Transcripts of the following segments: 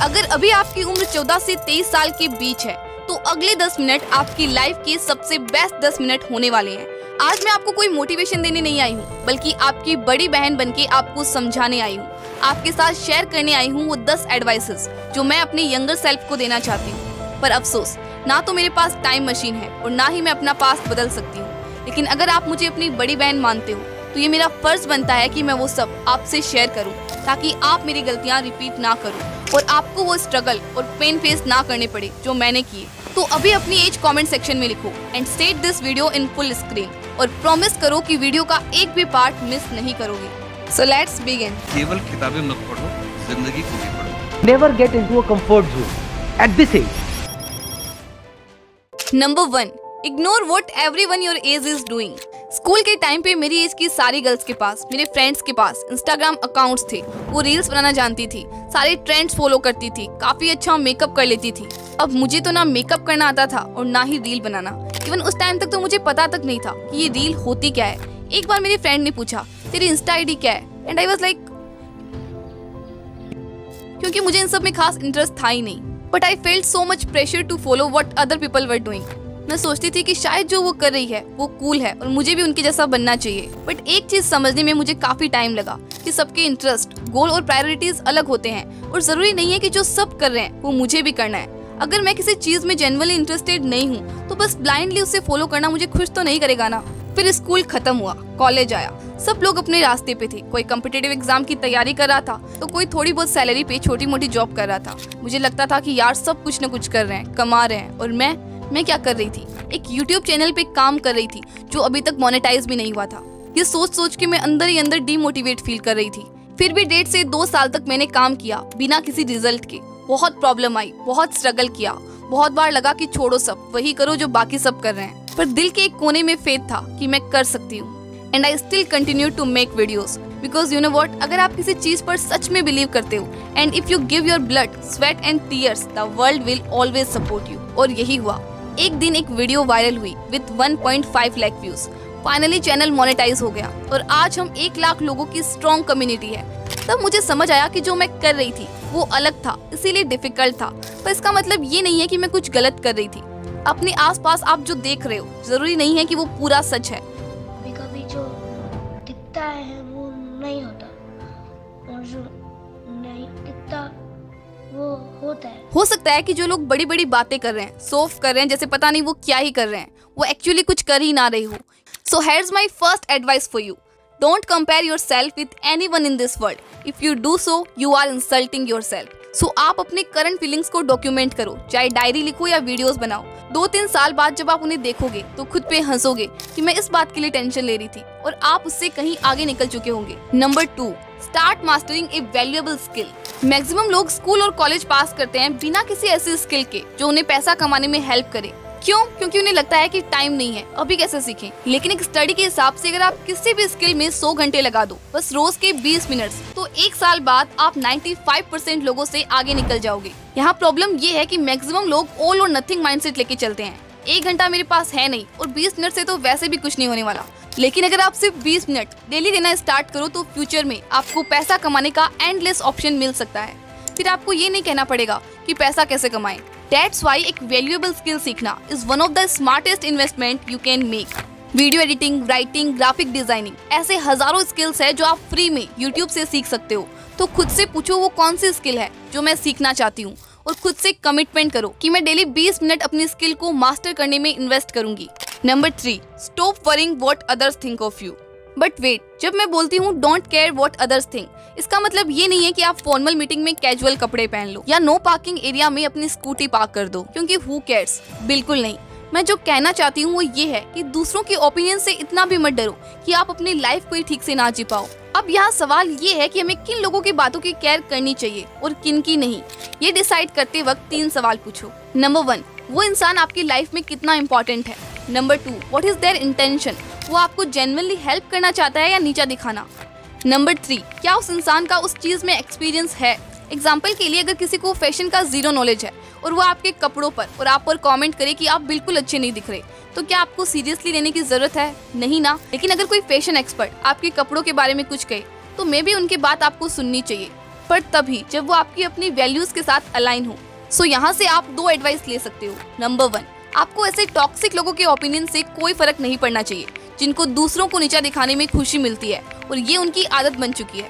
अगर अभी आपकी उम्र 14 से 23 साल के बीच है तो अगले 10 मिनट आपकी लाइफ के सबसे बेस्ट 10 मिनट होने वाले हैं। आज मैं आपको कोई मोटिवेशन देने नहीं आई हूँ, बल्कि आपकी बड़ी बहन बनके आपको समझाने आई हूँ। आपके साथ शेयर करने आई हूँ वो 10 एडवाइसेस जो मैं अपने यंगर सेल्फ को देना चाहती हूँ। पर अफसोस, ना तो मेरे पास टाइम मशीन है और ना ही मैं अपना पास्ट बदल सकती हूँ। लेकिन अगर आप मुझे अपनी बड़ी बहन मानते हो तो ये मेरा फर्ज बनता है कि मैं वो सब आपसे शेयर करूँ, ताकि आप मेरी गलतियाँ रिपीट ना करो और आपको वो स्ट्रगल और पेन फेस ना करने पड़े जो मैंने किए। तो अभी अपनी एज कमेंट सेक्शन में लिखो and state this video in full screen और प्रॉमिस करो कि वीडियो का एक भी पार्ट मिस नहीं करोगे। So let's begin. केवल किताबें मत पढ़ो, जिंदगी को भी पढ़ो। Never get into a comfort zone at this age. Number 1, ignore what everyone your age is doing. School के टाइम पे मेरी एज की सारी गर्ल्स के पास, मेरे फ्रेंड्स के पास इंस्टाग्राम अकाउंट्स थे। वो रील्स बनाना जानती थी, सारे ट्रेंड्स फॉलो करती थी, काफी अच्छा मेकअप कर लेती थी। अब मुझे तो ना मेकअप करना आता था और ना ही रील बनाना। इवन उस टाइम तक तो मुझे पता तक नहीं था कि ये रील होती क्या है। एक बार मेरी फ्रेंड ने पूछा, तेरी इंस्टा आईडी क्या है? एंड आई वाज लाइक, क्योंकि मुझे इन सब में खास इंटरेस्ट था ही नहीं। But I felt so much pressure to follow what other people were doing. मैं सोचती थी कि शायद जो वो कर रही है वो कूल है और मुझे भी उनके जैसा बनना चाहिए। बट एक चीज समझने में मुझे काफी टाइम लगा कि सबके इंटरेस्ट, गोल और प्रायोरिटीज अलग होते हैं और जरूरी नहीं है कि जो सब कर रहे हैं वो मुझे भी करना है। अगर मैं किसी चीज में जेन्युइनली इंटरेस्टेड नहीं हूँ तो बस ब्लाइंडली उसे फॉलो करना मुझे खुश तो नहीं करेगा ना। फिर स्कूल खत्म हुआ, कॉलेज आया, सब लोग अपने रास्ते पे थे। कोई कॉम्पिटिटिव एग्जाम की तैयारी कर रहा था तो कोई थोड़ी बहुत सैलरी पे छोटी मोटी जॉब कर रहा था। मुझे लगता था कि यार सब कुछ न कुछ कर रहे हैं, कमा रहे हैं, और मैं क्या कर रही थी? एक YouTube चैनल पे काम कर रही थी जो अभी तक मोनेटाइज भी नहीं हुआ था। ये सोच सोच के मैं अंदर ही अंदर डीमोटिवेट फील कर रही थी। फिर भी 1.5 से 2 साल तक मैंने काम किया बिना किसी रिजल्ट के। बहुत प्रॉब्लम आई, बहुत स्ट्रगल किया, बहुत बार लगा कि छोड़ो सब, वही करो जो बाकी सब कर रहे हैं। पर दिल के एक कोने में फेथ था कि मैं कर सकती हूँ। And I still continue to make videos because you know what, अगर आप किसी चीज पर सच में बिलीव करते हो and if you give your blood, sweat and tears, the world will always support you. और यही हुआ। एक दिन एक वीडियो वायरल हुई with 1.5 lakh views. Finally channel monetize हो गया और आज हम 1 लाख लोगों की स्ट्रॉन्ग कम्युनिटी है। तब मुझे समझ आया कि जो मैं कर रही थी वो अलग था, इसीलिए डिफिकल्ट था। पर इसका मतलब ये नहीं है कि मैं कुछ गलत कर रही थी। अपने आसपास आप जो देख रहे हो जरूरी नहीं है कि वो पूरा सच है। कभी कभी जो दिखता है वो नहीं होता और जो नहीं दिखता वो होता है। हो सकता है कि जो लोग बड़ी बड़ी बातें कर रहे हैं, सोफ कर रहे हैं जैसे पता नहीं वो क्या ही कर रहे हैं, वो एक्चुअली कुछ कर ही ना रही हो। So here's my first advice for you, don't compare yourself with anyone in this world. If you do so you are insulting yourself. So आप अपने करंट फीलिंग्स को डॉक्यूमेंट करो, चाहे डायरी लिखो या वीडियोस बनाओ। 2-3 साल बाद जब आप उन्हें देखोगे तो खुद पे हंसोगे कि मैं इस बात के लिए टेंशन ले रही थी, और आप उससे कहीं आगे निकल चुके होंगे। नंबर 2, स्टार्ट मास्टरिंग ए वैल्यूएबल स्किल। मैक्सिमम लोग स्कूल और कॉलेज पास करते हैं बिना किसी ऐसी स्किल के जो उन्हें पैसा कमाने में हेल्प करे। क्यों? क्योंकि उन्हें लगता है कि टाइम नहीं है, अभी कैसे सीखें। लेकिन एक स्टडी के हिसाब से अगर आप किसी भी स्किल में 100 घंटे लगा दो, बस रोज के 20 मिनट, तो 1 साल बाद आप 95% लोगों से आगे निकल जाओगे। यहाँ प्रॉब्लम ये है कि मैक्सिमम लोग ऑल और नथिंग माइंडसेट लेके चलते हैं। 1 घंटा मेरे पास है नहीं और 20 मिनट से तो वैसे भी कुछ नहीं होने वाला। लेकिन अगर आप सिर्फ 20 मिनट डेली देना स्टार्ट करो तो फ्यूचर में आपको पैसा कमाने का एंडलेस ऑप्शन मिल सकता है। फिर आपको ये नहीं कहना पड़ेगा कि पैसा कैसे कमाएं। That's why एक वैल्यूएबल स्किल सीखना is one of the smartest investment you can make। Video editing, writing, graphic designing, ऐसे हजारों स्किल्स है जो आप फ्री में YouTube से सीख सकते हो। तो खुद से पूछो वो कौन सी स्किल है जो मैं सीखना चाहती हूँ, और खुद से कमिटमेंट करो कि मैं डेली 20 मिनट अपनी स्किल को मास्टर करने में इन्वेस्ट करूंगी। Number 3, stop worrying what others think of you. But wait, जब मैं बोलती हूँ don't care what others think, इसका मतलब ये नहीं है कि आप फॉर्मल मीटिंग में कैजुअल कपड़े पहन लो या नो पार्किंग एरिया में अपनी स्कूटी पार्क कर दो, क्योंकि हु केयर्स। बिल्कुल नहीं। मैं जो कहना चाहती हूँ वो ये है कि दूसरों के ओपिनियन से इतना भी मत डरो कि आप अपनी लाइफ को ही ठीक से ना जी पाओ। अब यहाँ सवाल ये है कि हमें किन लोगों की बातों की केयर करनी चाहिए और किन की नहीं। ये डिसाइड करते वक्त 3 सवाल पूछो। नंबर 1, वो इंसान आपकी लाइफ में कितना इम्पोर्टेंट है। Number 2, what is there intention, वो आपको जेन्युइनली हेल्प करना चाहता है या नीचा दिखाना। नंबर 3, क्या उस इंसान का उस चीज में एक्सपीरियंस है। एग्जाम्पल के लिए अगर किसी को फैशन का 0 नॉलेज है और वो आपके कपड़ों पर और आप पर कमेंट करे कि आप बिल्कुल अच्छे नहीं दिख रहे, तो क्या आपको सीरियसली लेने की जरूरत है? नहीं ना। लेकिन अगर कोई फैशन एक्सपर्ट आपके कपड़ों के बारे में कुछ कहे तो मे भी उनकी बात आपको सुननी चाहिए। पर तभी जब वो आपकी अपनी वैल्यूज के साथ अलाइन हो। सो यहाँ से आप 2 एडवाइस ले सकते हो। नंबर 1, आपको ऐसे टॉक्सिक लोगों के ओपिनियन से कोई फर्क नहीं पड़ना चाहिए जिनको दूसरों को नीचा दिखाने में खुशी मिलती है और ये उनकी आदत बन चुकी है।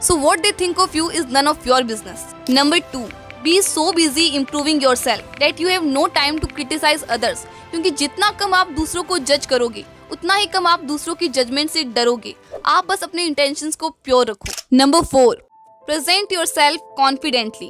So what they think of you is none of your business. Number 2, be so busy improving yourself that you have no time to criticise others, क्योंकि जितना कम आप दूसरों को जज करोगे उतना ही कम आप दूसरों की जजमेंट से डरोगे। आप बस अपने इंटेंशंस को प्योर रखो। Number 4, present yourself confidently.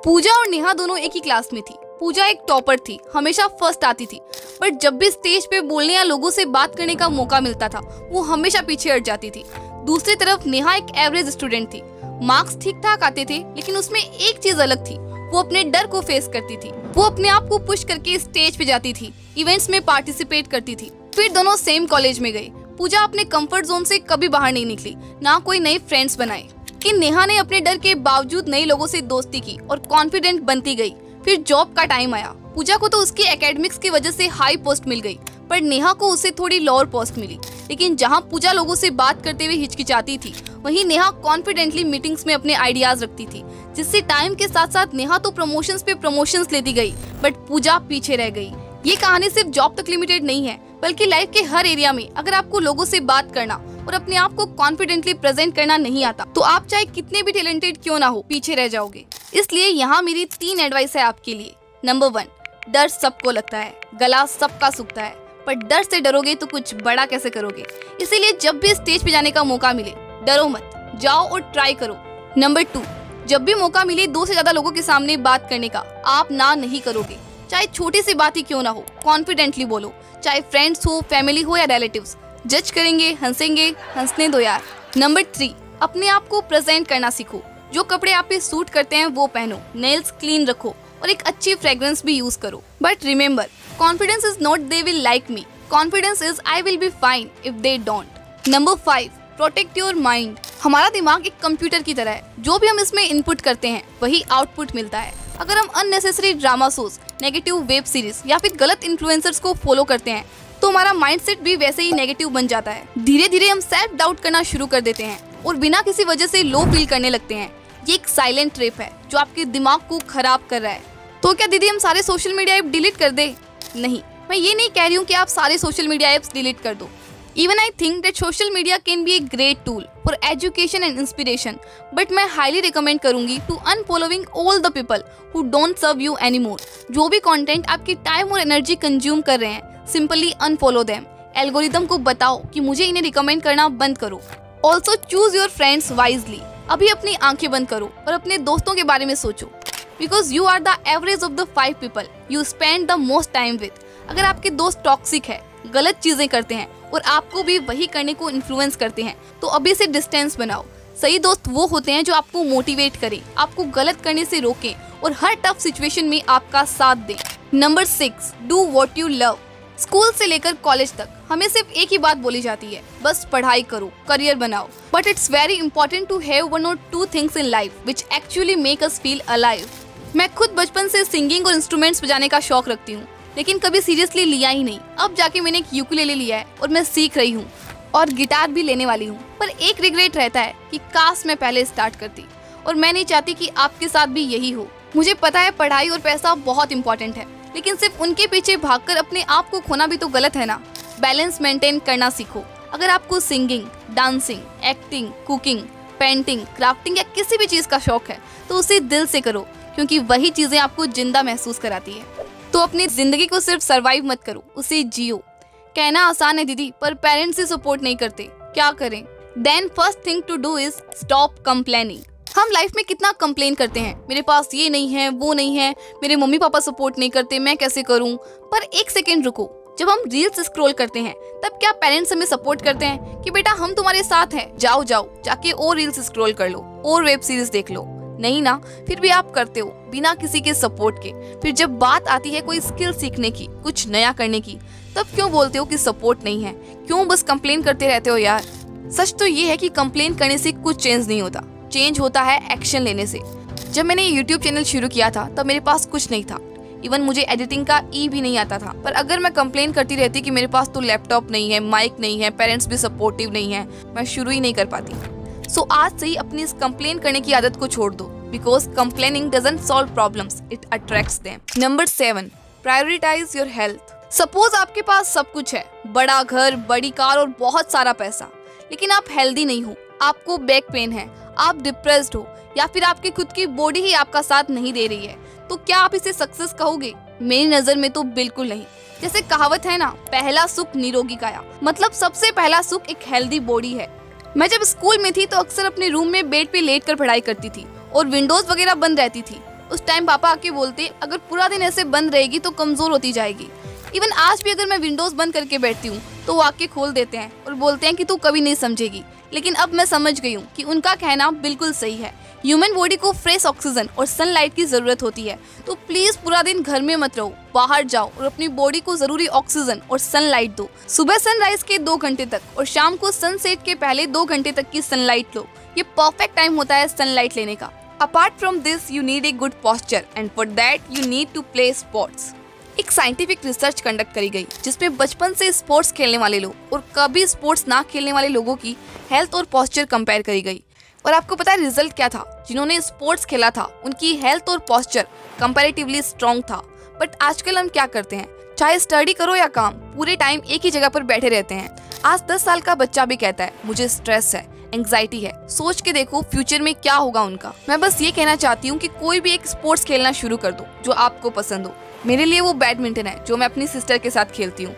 Puja और नेहा दोनों एक ही क्लास में थी। पूजा एक टॉपर थी, हमेशा फर्स्ट आती थी, बट जब भी स्टेज पे बोलने या लोगों से बात करने का मौका मिलता था वो हमेशा पीछे हट जाती थी। दूसरी तरफ नेहा एक एवरेज स्टूडेंट थी, मार्क्स ठीक ठाक आते थे, लेकिन उसमें एक चीज अलग थी, वो अपने डर को फेस करती थी। वो अपने आप को पुश करके स्टेज पे जाती थी, इवेंट्स में पार्टिसिपेट करती थी। फिर दोनों सेम कॉलेज में गए। पूजा अपने कंफर्ट जोन से कभी बाहर नहीं निकली, ना कोई नए फ्रेंड्स बनाए, कि नेहा ने अपने डर के बावजूद नए लोगों से दोस्ती की और कॉन्फिडेंट बनती गई। फिर जॉब का टाइम आया। पूजा को तो उसकी एकेडमिक्स की वजह से हाई पोस्ट मिल गई, पर नेहा को उससे थोड़ी लोअर पोस्ट मिली। लेकिन जहां पूजा लोगों से बात करते हुए हिचकिचाती थी, वहीं नेहा कॉन्फिडेंटली मीटिंग्स में अपने आइडियाज रखती थी, जिससे टाइम के साथ साथ नेहा तो प्रमोशंस पे प्रमोशंस लेती गई, बट पूजा पीछे रह गई। ये कहानी सिर्फ जॉब तक लिमिटेड नहीं है, बल्कि लाइफ के हर एरिया में अगर आपको लोगों से बात करना और अपने आप को कॉन्फिडेंटली प्रेजेंट करना नहीं आता, तो आप चाहे कितने भी टैलेंटेड क्यों ना हो, पीछे रह जाओगे। इसलिए यहाँ मेरी 3 एडवाइस है आपके लिए। नंबर 1, डर सबको लगता है, गला सबका सूखता है, पर डर से डरोगे तो कुछ बड़ा कैसे करोगे। इसीलिए जब भी स्टेज पे जाने का मौका मिले, डरो मत, जाओ और ट्राई करो। नंबर 2, जब भी मौका मिले 2 से ज्यादा लोगों के सामने बात करने का, आप ना नहीं करोगे। चाहे छोटी सी बात ही क्यों ना हो, कॉन्फिडेंटली बोलो, चाहे फ्रेंड्स हो, फैमिली हो या रिलेटिव्स। जज करेंगे, हंसेंगे, हंसने दो यार। नंबर 3, अपने आप को प्रेजेंट करना सीखो। जो कपड़े आप पे सूट करते हैं वो पहनो, नेल्स क्लीन रखो और एक अच्छी फ्रेग्रेंस भी यूज करो। But remember, confidence is not they will like me, confidence is I will be fine if they don't. Number 5, protect your mind. हमारा दिमाग एक कंप्यूटर की तरह है, जो भी हम इसमें इनपुट करते हैं वही आउटपुट मिलता है। अगर हम unnecessary drama shows, negative web series या फिर गलत इन्फ्लुएंसर्स को फॉलो करते हैं, तो हमारा माइंडसेट भी वैसे ही नेगेटिव बन जाता है। धीरे धीरे हम सेल्फ डाउट करना शुरू कर देते हैं और बिना किसी वजह से लो फील करने लगते हैं। ये एक साइलेंट ट्रैप है जो आपके दिमाग को खराब कर रहा है। तो क्या दीदी हम सारे सोशल मीडिया ऐप डिलीट कर दे? नहीं, मैं ये नहीं कह रही हूँ कि आप सारे सोशल मीडिया ऐप्स डिलीट कर दो। Even I think that social media can be a great tool for education and inspiration, but मैं highly recommend करूँगी to unfollowing all the people who don't serve you anymore। जो भी content आपकी time और energy consume कर रहे हैं, simply unfollow them। Algorithm को बताओ कि मुझे इन्हें recommend करना बंद करो। Also choose your friends wisely। अभी अपनी आंखें बंद करो और अपने दोस्तों के बारे में सोचो, because you are the average of the 5 people you spend the most time with। अगर आपके दोस्त टॉक्सिक है, गलत चीजें करते हैं और आपको भी वही करने को इन्फ्लुएंस करते हैं, तो अभी से डिस्टेंस बनाओ। सही दोस्त वो होते हैं जो आपको मोटिवेट करें, आपको गलत करने से रोकें और हर टफ सिचुएशन में आपका साथ दें। Number 6, do what you love. School से लेकर कॉलेज तक हमें सिर्फ एक ही बात बोली जाती है, बस पढ़ाई करो, करियर बनाओ। But it's very important to have 1 or 2 things in life which actually make us feel alive. मैं खुद बचपन से सिंगिंग और इंस्ट्रूमेंट्स बजाने का शौक रखती हूँ, लेकिन कभी सीरियसली लिया ही नहीं। अब जाके मैंने एक यूकुलेले लिया है और मैं सीख रही हूँ और गिटार भी लेने वाली हूँ। पर एक रिग्रेट रहता है कि काश मैं पहले स्टार्ट करती, और मैं नहीं चाहती कि आपके साथ भी यही हो। मुझे पता है पढ़ाई और पैसा बहुत इंपॉर्टेंट है, लेकिन सिर्फ उनके पीछे भागकर अपने आप को खोना भी तो गलत है ना। बैलेंस मेंटेन करना सीखो। अगर आपको singing, dancing, acting, cooking, painting, crafting या किसी भी चीज़ का शौक है तो उसे दिल से करो, क्योंकि वही चीज़ें आपको जिंदा महसूस कराती है। तो अपनी जिंदगी को सिर्फ सरवाइव मत करो, उसे जियो। कहना आसान है दीदी, पर पेरेंट्स ही सपोर्ट नहीं करते, क्या करें? Then first thing to do is stop complaining. हम लाइफ में कितना कंप्लेन करते हैं, मेरे पास ये नहीं है, वो नहीं है, मेरे मम्मी पापा सपोर्ट नहीं करते, मैं कैसे करूं? पर एक सेकेंड रुको, जब हम रील्स स्क्रॉल करते हैं तब क्या पेरेंट्स हमें सपोर्ट करते हैं कि बेटा हम तुम्हारे साथ हैं, जाओ जाओ जाके और रील्स स्क्रॉल कर लो और वेब सीरीज देख लो? नहीं ना, फिर भी आप करते हो बिना किसी के सपोर्ट के। फिर जब बात आती है कोई स्किल सीखने की, कुछ नया करने की, तब क्यों बोलते हो कि सपोर्ट नहीं है? क्यों बस कंप्लेन करते रहते हो यार? सच तो ये है कि कंप्लेन करने से कुछ चेंज नहीं होता, चेंज होता है एक्शन लेने से। जब मैंने यूट्यूब चैनल शुरू किया था तब मेरे पास कुछ नहीं था, इवन मुझे एडिटिंग का भी नहीं आता था। पर अगर मैं कंप्लेन करती रहती कि मेरे पास तो लैपटॉप नहीं है, माइक नहीं है, पेरेंट्स भी सपोर्टिव नहीं है, मैं शुरू ही नहीं कर पाती। सो आज से ही अपनी इस कंप्लेन करने की आदत को छोड़ दो, because complaining doesn't solve problems, it attracts them. Number 7, prioritise your health. Suppose आपके पास सब कुछ है, बड़ा घर, बड़ी कार और बहुत सारा पैसा, लेकिन आप हेल्दी नहीं हो, आपको बैक पेन है, आप डिप्रेस्ड हो, या फिर आपकी खुद की बॉडी ही आपका साथ नहीं दे रही है, तो क्या आप इसे सक्सेस कहोगे? मेरी नजर में तो बिल्कुल नहीं। जैसे कहावत है ना, पहला सुख निरोगी काया, मतलब सबसे पहला सुख एक हेल्दी बॉडी है। मैं जब स्कूल में थी तो अक्सर अपने रूम में बेड पे लेट कर पढ़ाई करती थी और विंडोज वगैरह बंद रहती थी। उस टाइम पापा आके बोलते, अगर पूरा दिन ऐसे बंद रहेगी तो कमजोर होती जाएगी। इवन आज भी अगर मैं विंडोज बंद करके बैठती हूँ तो वो आके खोल देते हैं और बोलते हैं कि तू कभी नहीं समझेगी। लेकिन अब मैं समझ गई हूँ कि उनका कहना बिल्कुल सही है। ह्यूमन बॉडी को फ्रेश ऑक्सीजन और सनलाइट की जरूरत होती है, तो प्लीज पूरा दिन घर में मत रहो, बाहर जाओ और अपनी बॉडी को जरूरी ऑक्सीजन और सनलाइट दो। सुबह सनराइज के 2 घंटे तक और शाम को सनसेट के पहले 2 घंटे तक की सनलाइट लो। ये परफेक्ट टाइम होता है सनलाइट लेने का। Apart from this you need a good posture and for that you need to play sports. एक साइंटिफिक रिसर्च कंडक्ट करी गई जिसमें बचपन से स्पोर्ट्स खेलने वाले लोग और कभी स्पोर्ट्स ना खेलने वाले लोगों की हेल्थ और पोस्चर कंपेयर करी गई। और आपको पता है रिजल्ट क्या था? जिन्होंने स्पोर्ट्स खेला था उनकी हेल्थ और पोस्चर कंपैरेटिवली स्ट्रॉन्ग था। बट आजकल हम क्या करते हैं, चाहे स्टडी करो या काम, पूरे टाइम एक ही जगह पर बैठे रहते हैं। आज 10 साल का बच्चा भी कहता है मुझे स्ट्रेस है, एंग्जाइटी है। सोच के देखो फ्यूचर में क्या होगा उनका। मैं बस ये कहना चाहती हूँ कि कोई भी एक स्पोर्ट्स खेलना शुरू कर दो जो आपको पसंद हो। मेरे लिए वो बैडमिंटन है जो मैं अपनी सिस्टर के साथ खेलती हूँ।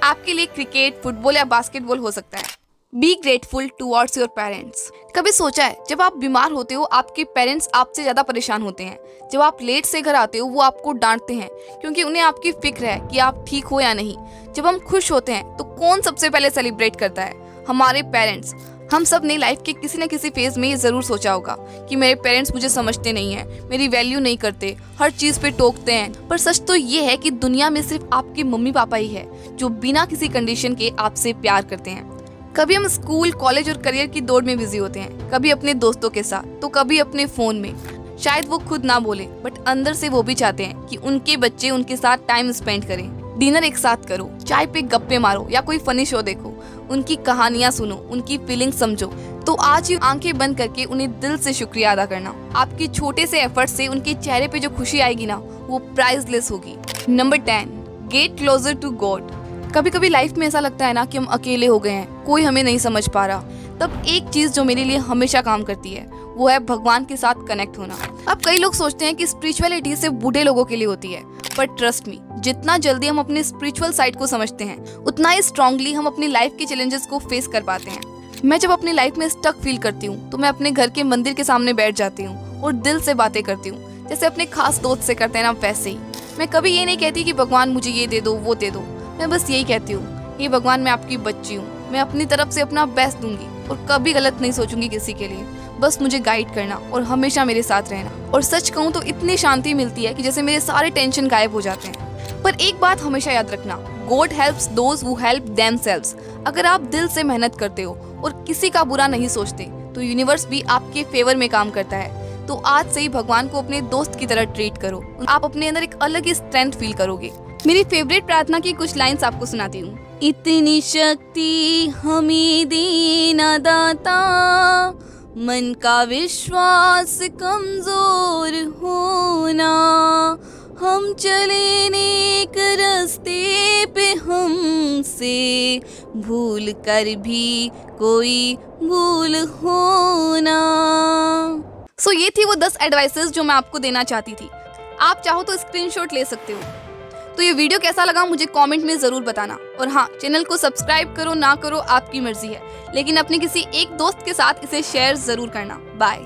आपके लिए क्रिकेट, फुटबॉल या बास्केटबॉल हो सकता है। Be grateful towards your parents. कभी सोचा है जब आप बीमार होते हो आपके पेरेंट्स आपसे ज्यादा परेशान होते हैं। जब आप लेट से घर आते हो वो आपको डांटते हैं क्योंकि उन्हें आपकी फिक्र है कि आप ठीक हो या नहीं। जब हम खुश होते हैं तो कौन सबसे पहले सेलिब्रेट करता है? हमारे पेरेंट्स। हम सब ने लाइफ के किसी न किसी फेज में ये जरूर सोचा होगा कि मेरे पेरेंट्स मुझे समझते नहीं हैं, मेरी वैल्यू नहीं करते, हर चीज पे टोकते हैं। पर सच तो ये है कि दुनिया में सिर्फ आपके मम्मी पापा ही है जो बिना किसी कंडीशन के आपसे प्यार करते हैं। कभी हम स्कूल, कॉलेज और करियर की दौड़ में बिजी होते हैं, कभी अपने दोस्तों के साथ तो कभी अपने फोन में। शायद वो खुद ना बोले बट अंदर से वो भी चाहते हैं कि उनके बच्चे उनके साथ टाइम स्पेंड करें। डिनर एक साथ करो, चाय पे गप्पे मारो या कोई फनी शो देखो, उनकी कहानियां सुनो, उनकी फीलिंग समझो। तो आज ही आंखें बंद करके उन्हें दिल से शुक्रिया अदा करना। आपकी छोटे से एफर्ट से उनके चेहरे पे जो खुशी आएगी ना, वो प्राइसलेस होगी। Number 10, get closer to God. कभी कभी लाइफ में ऐसा लगता है ना कि हम अकेले हो गए हैं, कोई हमें नहीं समझ पा रहा। तब एक चीज जो मेरे लिए हमेशा काम करती है वो है भगवान के साथ कनेक्ट होना। अब कई लोग सोचते हैं कि स्पिरिचुअलिटी सिर्फ बूढ़े लोगों के लिए होती है, पर ट्रस्ट मी, जितना जल्दी हम अपने स्पिरिचुअल साइड को समझते हैं उतना ही स्ट्रांगली हम अपनी लाइफ के चैलेंजेस को फेस कर पाते हैं। मैं जब अपनी लाइफ में स्टक फील करती हूँ तो मैं अपने घर के मंदिर के सामने बैठ जाती हूँ और दिल से बातें करती हूँ, जैसे अपने खास दोस्त से करते हैं ना, वैसे ही। मैं कभी ये नहीं कहती कि भगवान मुझे ये दे दो, वो दे दो। मैं बस यही कहती हूँ, हे भगवान, मैं आपकी बच्ची हूँ, मैं अपनी तरफ से अपना बेस्ट दूंगी और कभी गलत नहीं सोचूंगी किसी के लिए। बस मुझे गाइड करना और हमेशा मेरे साथ रहना। और सच कहूँ तो इतनी शांति मिलती है कि जैसे मेरे सारे टेंशन गायब हो जाते हैं। पर एक बात हमेशा याद रखना, God helps those who help themselves. अगर आप दिल से मेहनत करते हो और किसी का बुरा नहीं सोचते तो यूनिवर्स भी आपके फेवर में काम करता है। तो आज से ही भगवान को अपने दोस्त की तरह ट्रीट करो, आप अपने अंदर एक अलग ही स्ट्रेंथ फील करोगे। मेरी फेवरेट प्रार्थना की कुछ लाइंस आपको सुनाती हूँ। इतनी शक्ति हमें देना दाता, मन का विश्वास कमजोर होना, हम चले नेक रास्ते पे हमसे भूल कर भी कोई भूल होना। सो ये थी वो 10 एडवाइसेस जो मैं आपको देना चाहती थी। आप चाहो तो स्क्रीनशॉट ले सकते हो। तो ये वीडियो कैसा लगा मुझे कमेंट में जरूर बताना। और हाँ, चैनल को सब्सक्राइब करो ना करो आपकी मर्जी है, लेकिन अपने किसी एक दोस्त के साथ इसे शेयर जरूर करना। बाय।